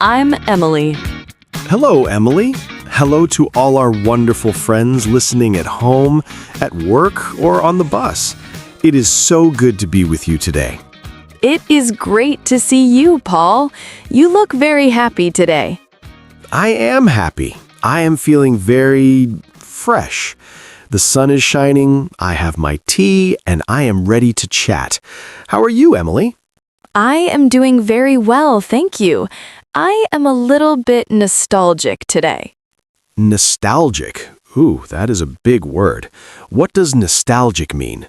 I'm Emily. Hello, Emily. Hello to all our wonderful friends listening at home, at work, or on the bus. It is so good to be with you today. It is great to see you, Paul. You look very happy today. I am happy. I am feeling very fresh. The sun is shining, I have my tea, and I am ready to chat. How are you, Emily? I am doing very well, thank you. I am a little bit nostalgic today. Nostalgic. Ooh, that is a big word. What does nostalgic mean?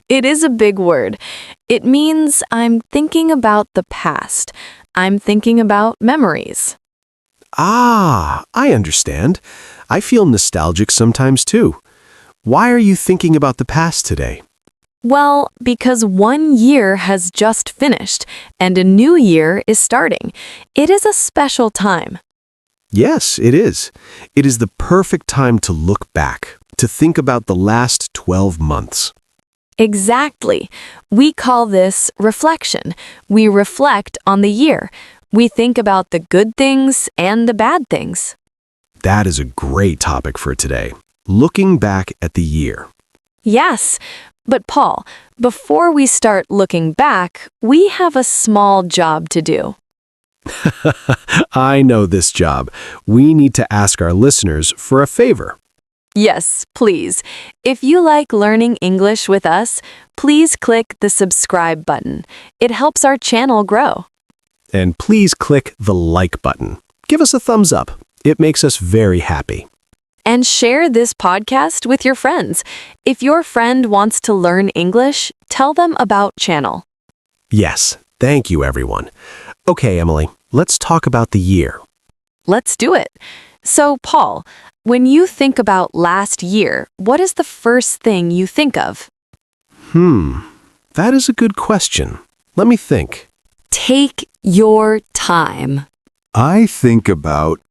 It is a big word. It means I'm thinking about the past. I'm thinking about memories. Ah, I understand. I feel nostalgic sometimes too. Why are you thinking about the past today? Well, because one year has just finished and a new year is starting. It is a special time. Yes, it is. It is the perfect time to look back, to think about the last 12 months. Exactly. We call this reflection. We reflect on the year. We think about the good things and the bad things. That is a great topic for today. Looking back at the year. Yes, but Paul, before we start looking back, we have a small job to do. I know this job. We need to ask our listeners for a favor. Yes, please. If you like learning English with us, please click the subscribe button. It helps our channel grow. And please click the like button. Give us a thumbs up. It makes us very happy. And share this podcast with your friends. If your friend wants to learn English, tell them about channel. Yes, thank you, everyone. Okay, Emily, let's talk about the year. Let's do it. So, Paul, when you think about last year, what is the first thing you think of? That is a good question. Let me think. Take your time. I think about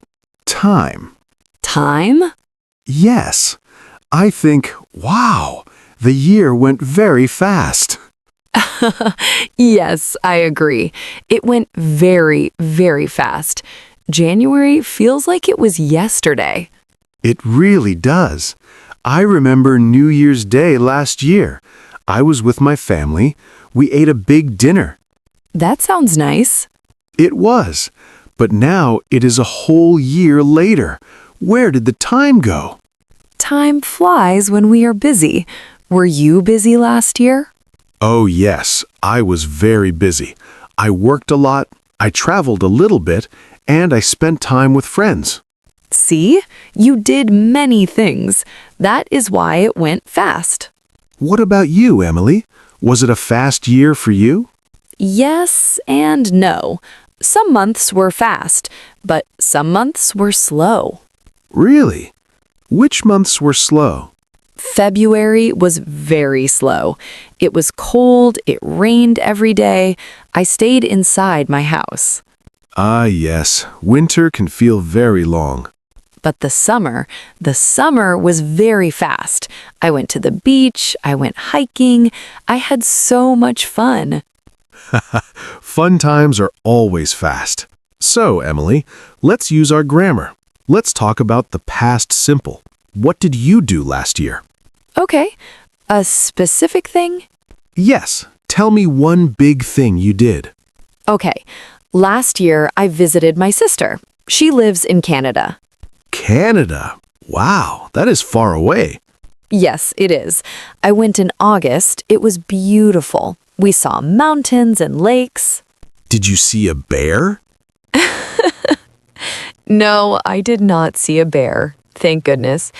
time. Time? Yes. I think, wow, the year went very fast. Yes, I agree. It went very, very fast. January feels like it was yesterday. It really does. I remember New Year's Day last year. I was with my family. We ate a big dinner. That sounds nice. It was. But now it is a whole year later. Where did the time go? Time flies when we are busy. Were you busy last year? Oh, yes. I was very busy. I worked a lot, I traveled a little bit, and I spent time with friends. See, you did many things. That is why it went fast. What about you, Emily? Was it a fast year for you? Yes and no. Some months were fast, but some months were slow. Really? Which months were slow? February was very slow. It was cold, it rained every day. I stayed inside my house. Ah, yes. Winter can feel very long. But the summer was very fast. I went to the beach, I went hiking, I had so much fun. Fun times are always fast. So, Emily, let's use our grammar. Let's talk about the past simple. What did you do last year? Okay, a specific thing? Yes, tell me one big thing you did. Okay, last year I visited my sister. She lives in Canada. Canada? Wow, that is far away. Yes, it is. I went in August. It was beautiful. We saw mountains and lakes. Did you see a bear? No, I did not see a bear, thank goodness.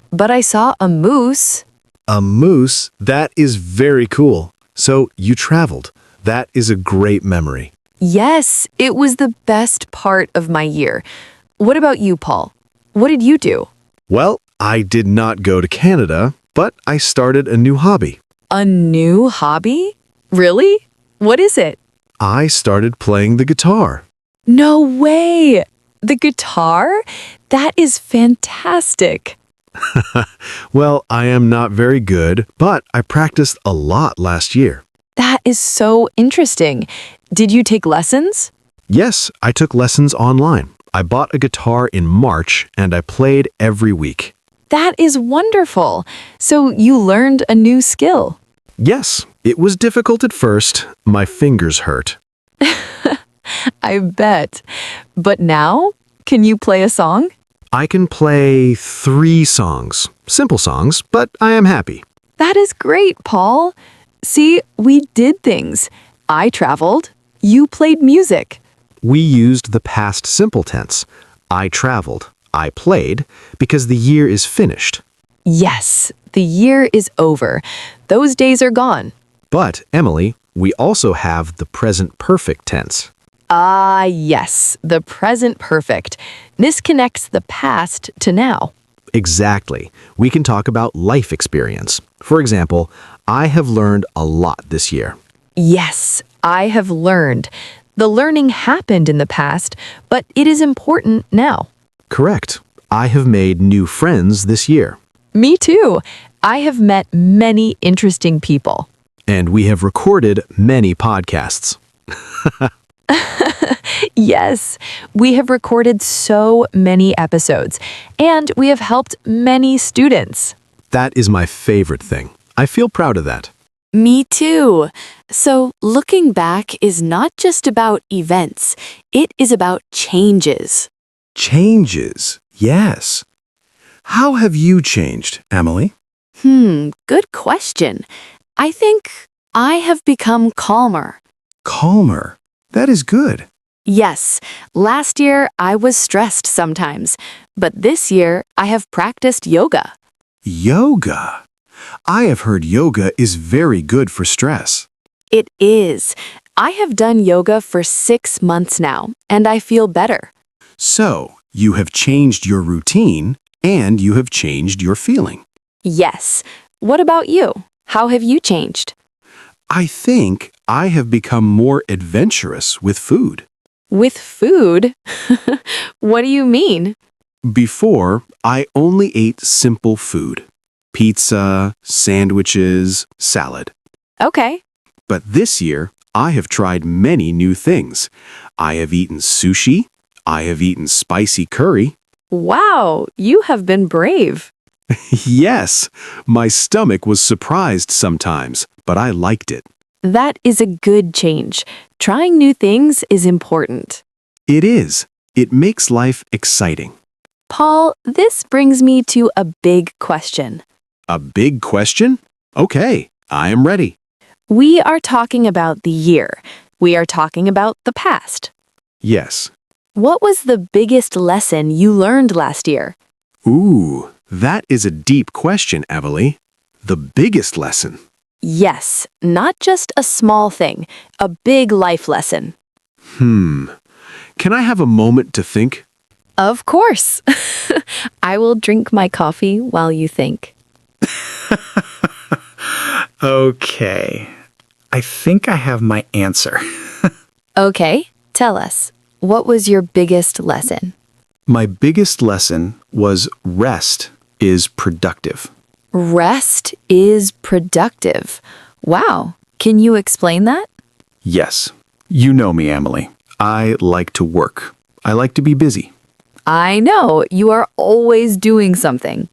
But I saw a moose. A moose? That is very cool. So you traveled. That is a great memory. Yes, it was the best part of my year. What about you, Paul? What did you do? Well, I did not go to Canada, but I started a new hobby. A new hobby? Really? What is it? I started playing the guitar. No way! The guitar? That is fantastic. Well, I am not very good, but I practiced a lot last year. That is so interesting. Did you take lessons? Yes, I took lessons online. I bought a guitar in March and I played every week. That is wonderful. So you learned a new skill. Yes, it was difficult at first. My fingers hurt. I bet. But now, can you play a song? I can play 3 songs. Simple songs, but I am happy. That is great, Paul. See, we did things. I traveled. You played music. We used the past simple tense. I traveled. I played because the year is finished. Yes, the year is over. Those days are gone. But, Emily, we also have the present perfect tense. Ah, yes, the present perfect. This connects the past to now. Exactly. We can talk about life experience. For example, I have learned a lot this year. Yes, I have learned. The learning happened in the past, but it is important now. Correct. I have made new friends this year. Me too. I have met many interesting people. And we have recorded many podcasts. Yes, we have recorded so many episodes, and we have helped many students. That is my favorite thing. I feel proud of that. Me too. So, looking back is not just about events, it is about changes. Changes, yes. How have you changed, Emily? Good question. I think I have become calmer. Calmer. That is good. Yes, last year I was stressed sometimes, but this year I have practiced yoga. Yoga. I have heard yoga is very good for stress. It is. I have done yoga for 6 months now, and I feel better. So, you have changed your routine and you have changed your feeling. Yes. What about you? How have you changed? I think I have become more adventurous with food. With food? What do you mean? Before, I only ate simple food. Pizza, sandwiches, salad. Okay. But this year, I have tried many new things. I have eaten sushi. I have eaten spicy curry. Wow, you have been brave. Yes, my stomach was surprised sometimes, but I liked it. That is a good change. Trying new things is important. It is. It makes life exciting. Paul, this brings me to a big question. A big question? Okay, I am ready. We are talking about the year. We are talking about the past. Yes. What was the biggest lesson you learned last year? Ooh, that is a deep question, Emily. The biggest lesson. Yes, not just a small thing, a big life lesson. Can I have a moment to think? Of course. I will drink my coffee while you think. Okay. I think I have my answer. Okay, tell us. What was your biggest lesson? My biggest lesson was rest is productive. Rest is productive. Wow. Can you explain that? Yes. You know me, Emily. I like to work. I like to be busy. I know. You are always doing something.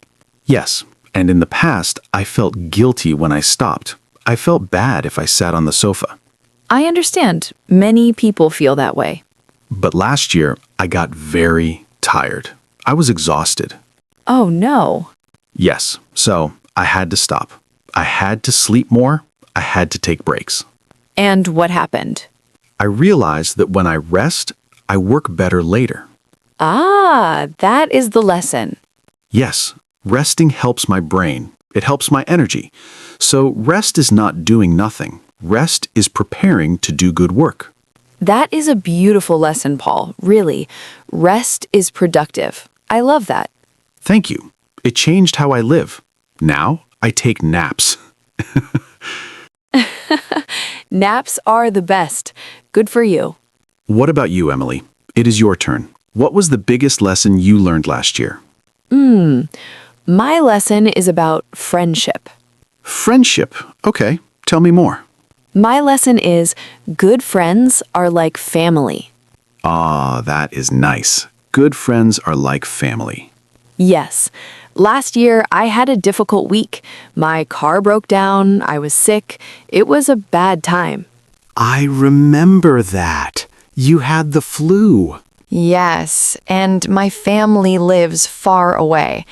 Yes. And in the past, I felt guilty when I stopped. I felt bad if I sat on the sofa. I understand. Many people feel that way. But last year, I got very tired. I was exhausted. Oh, no. Yes. So I had to stop. I had to sleep more. I had to take breaks. And what happened? I realized that when I rest, I work better later. Ah, that is the lesson. Yes, resting helps my brain. It helps my energy. So rest is not doing nothing. Rest is preparing to do good work. That is a beautiful lesson, Paul. Really. Rest is productive. I love that. Thank you. It changed how I live. Now I take naps. Naps are the best. Good for you. What about you, Emily? It is your turn. What was the biggest lesson you learned last year? My lesson is about friendship. Friendship. Okay, tell me more. My lesson is good friends are like family. Ah, that is nice. Good friends are like family. Yes. Last year, I had a difficult week. My car broke down, I was sick. It was a bad time. I remember that. You had the flu. Yes, and my family lives far away.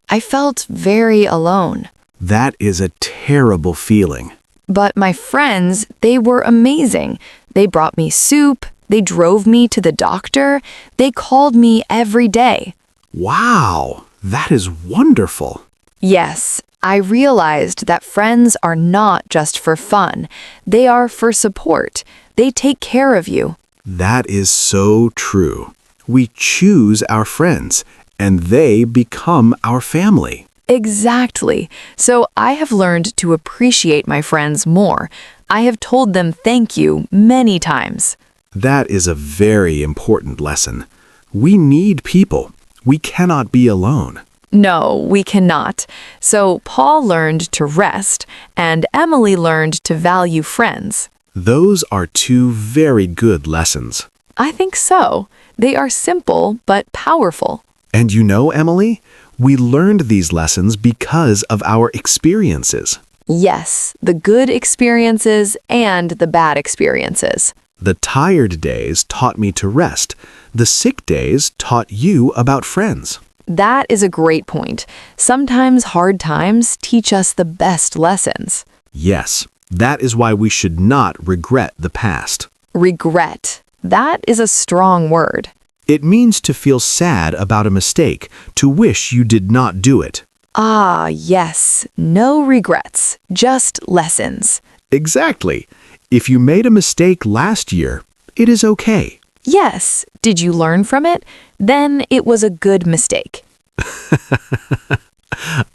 I felt very alone. That is a terrible feeling. But my friends, they were amazing. They brought me soup, they drove me to the doctor, they called me every day. Wow, that is wonderful. Yes, I realized that friends are not just for fun. They are for support. They take care of you. That is so true. We choose our friends, and they become our family. Exactly. So I have learned to appreciate my friends more. I have told them thank you many times. That is a very important lesson. We need people. We cannot be alone. No, we cannot. So Paul learned to rest, and Emily learned to value friends. Those are two very good lessons. I think so. They are simple but powerful. And you know, Emily, we learned these lessons because of our experiences. Yes, the good experiences and the bad experiences. The tired days taught me to rest. The sick days taught you about friends. That is a great point. Sometimes hard times teach us the best lessons. Yes, that is why we should not regret the past. Regret. That is a strong word. It means to feel sad about a mistake, to wish you did not do it. Ah, yes. No regrets, just lessons. Exactly. If you made a mistake last year, it is okay. Yes. Did you learn from it? Then it was a good mistake.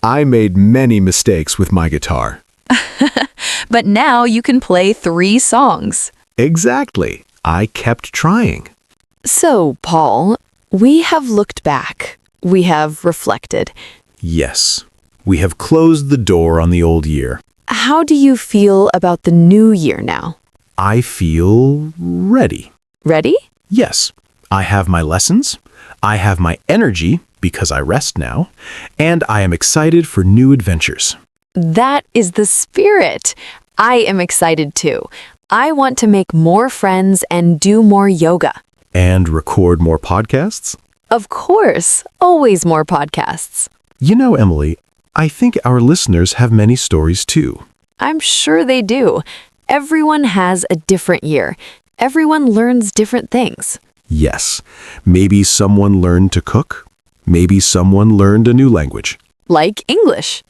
I made many mistakes with my guitar. But now you can play 3 songs. Exactly. I kept trying. So, Paul, we have looked back. We have reflected. Yes, we have closed the door on the old year. How do you feel about the new year now? I feel ready. Ready? Yes, I have my lessons, I have my energy because I rest now, and I am excited for new adventures. That is the spirit. I am excited too. I want to make more friends and do more yoga. And record more podcasts? Of course, always more podcasts. You know, Emily, I think our listeners have many stories too. I'm sure they do. Everyone has a different year. Everyone learns different things. Yes, maybe someone learned to cook. Maybe someone learned a new language. Like English.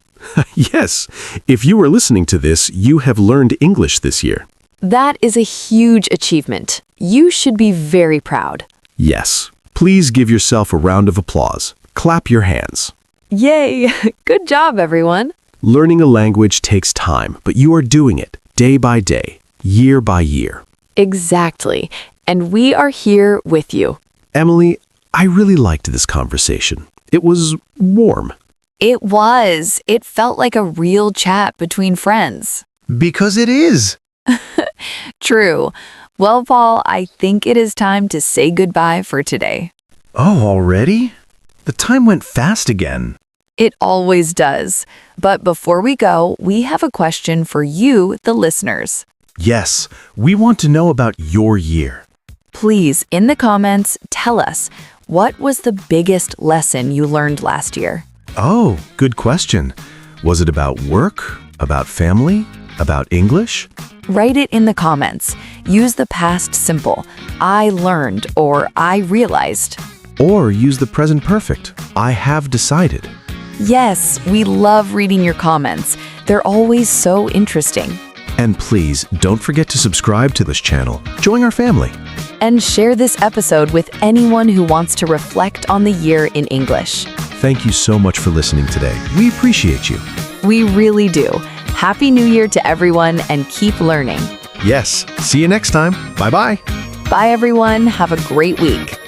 Yes, if you are listening to this, you have learned English this year. That is a huge achievement. You should be very proud. Yes, please give yourself a round of applause. Clap your hands. Yay! Good job, everyone. Learning a language takes time, but you are doing it day by day, year by year. Exactly. And we are here with you. Emily, I really liked this conversation. It was warm. It was. It felt like a real chat between friends. Because it is. True. Well, Paul, I think it is time to say goodbye for today. Oh, already? The time went fast again. It always does. But before we go, we have a question for you, the listeners. Yes, we want to know about your year. Please, in the comments, tell us, what was the biggest lesson you learned last year? Oh, good question. Was it about work? About family? About English? Write it in the comments. Use the past simple, I learned or I realized. Or use the present perfect, I have decided. Yes, we love reading your comments. They're always so interesting. And please, don't forget to subscribe to this channel. Join our family. And share this episode with anyone who wants to reflect on the year in English. Thank you so much for listening today. We appreciate you. We really do. Happy New Year to everyone and keep learning. Yes, see you next time. Bye-bye. Bye, everyone. Have a great week.